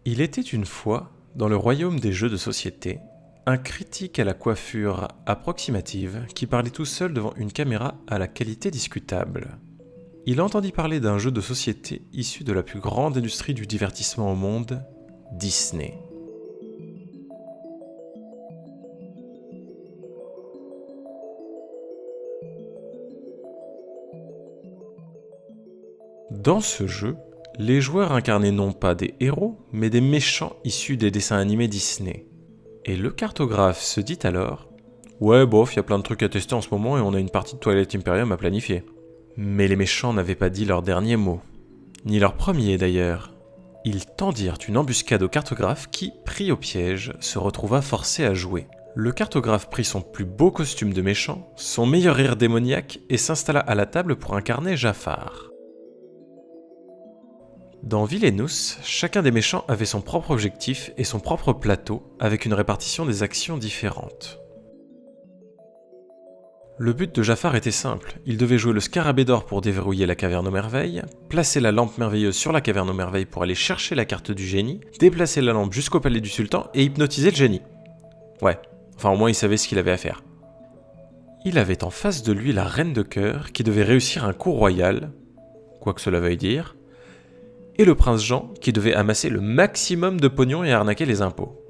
Il était une fois, dans le royaume des jeux de société, un critique à la coiffure approximative qui parlait tout seul devant une caméra à la qualité discutable. Il entendit parler d'un jeu de société issu de la plus grande industrie du divertissement au monde, Disney. Dans ce jeu, les joueurs incarnaient non pas des héros, mais des méchants issus des dessins animés Disney. Et le cartographe se dit alors « Ouais, bof, y a plein de trucs à tester en ce moment et on a une partie de Twilight Imperium à planifier. » Mais les méchants n'avaient pas dit leur dernier mot. Ni leur premier d'ailleurs. Ils tendirent une embuscade au cartographe qui, pris au piège, se retrouva forcé à jouer. Le cartographe prit son plus beau costume de méchant, son meilleur rire démoniaque et s'installa à la table pour incarner Jafar. Dans Villainous, chacun des méchants avait son propre objectif et son propre plateau, avec une répartition des actions différentes. Le but de Jafar était simple, il devait jouer le scarabée d'or pour déverrouiller la caverne aux merveilles, placer la lampe merveilleuse sur la caverne aux merveilles pour aller chercher la carte du génie, déplacer la lampe jusqu'au palais du sultan et hypnotiser le génie. Ouais, enfin au moins il savait ce qu'il avait à faire. Il avait en face de lui la reine de cœur qui devait réussir un coup royal, quoi que cela veuille dire, et le prince Jean qui devait amasser le maximum de pognon et arnaquer les impôts.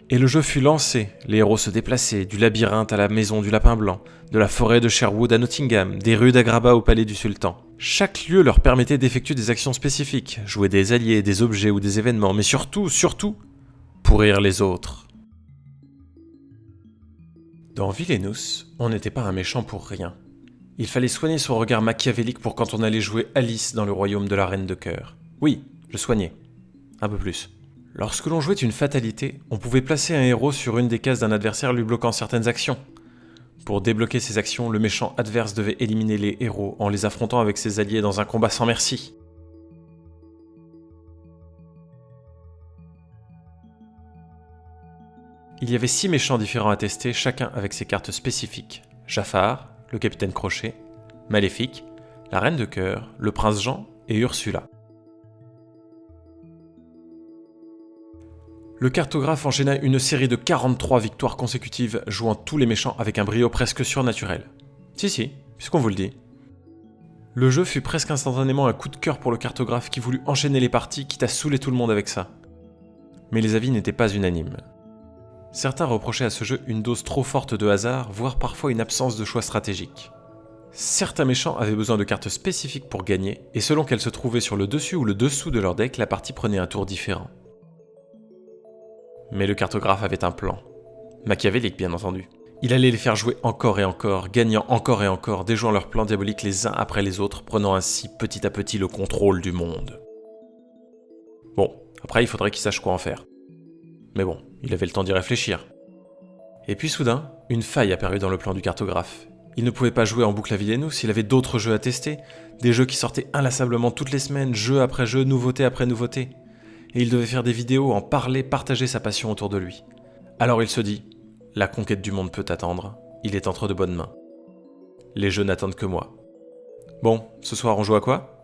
Et le jeu fut lancé, les héros se déplaçaient, du labyrinthe à la maison du lapin blanc, de la forêt de Sherwood à Nottingham, des rues d'Agraba au palais du sultan. Chaque lieu leur permettait d'effectuer des actions spécifiques, jouer des alliés, des objets ou des événements, mais surtout, pourrir les autres. Dans Villainous, on n'était pas un méchant pour rien. Il fallait soigner son regard machiavélique pour quand on allait jouer Alice dans le royaume de la reine de cœur. Oui, je soignais. Un peu plus. Lorsque l'on jouait une fatalité, on pouvait placer un héros sur une des cases d'un adversaire lui bloquant certaines actions. Pour débloquer ces actions, le méchant adverse devait éliminer les héros en les affrontant avec ses alliés dans un combat sans merci. Il y avait 6 méchants différents à tester, chacun avec ses cartes spécifiques. Jafar, le capitaine Crochet, Maléfique, la reine de cœur, le prince Jean et Ursula. Le cartographe enchaîna une série de 43 victoires consécutives, jouant tous les méchants avec un brio presque surnaturel. Si, puisqu'on vous le dit. Le jeu fut presque instantanément un coup de cœur pour le cartographe qui voulut enchaîner les parties, quitte à saouler tout le monde avec ça. Mais les avis n'étaient pas unanimes. Certains reprochaient à ce jeu une dose trop forte de hasard, voire parfois une absence de choix stratégique. Certains méchants avaient besoin de cartes spécifiques pour gagner, et selon qu'elles se trouvaient sur le dessus ou le dessous de leur deck, la partie prenait un tour différent. Mais le cartographe avait un plan. Machiavélique, bien entendu. Il allait les faire jouer encore et encore, gagnant encore et encore, déjouant leurs plans diaboliques les uns après les autres, prenant ainsi petit à petit le contrôle du monde. Bon, après il faudrait qu'il sache quoi en faire. Mais bon, il avait le temps d'y réfléchir. Et puis soudain, une faille apparut dans le plan du cartographe. Il ne pouvait pas jouer en boucle à Villainous s'il avait d'autres jeux à tester, des jeux qui sortaient inlassablement toutes les semaines, jeu après jeu, nouveauté après nouveauté. Et il devait faire des vidéos, en parler, partager sa passion autour de lui. Alors il se dit, la conquête du monde peut attendre, il est entre de bonnes mains. Les jeux n'attendent que moi. Bon, ce soir on joue à quoi ?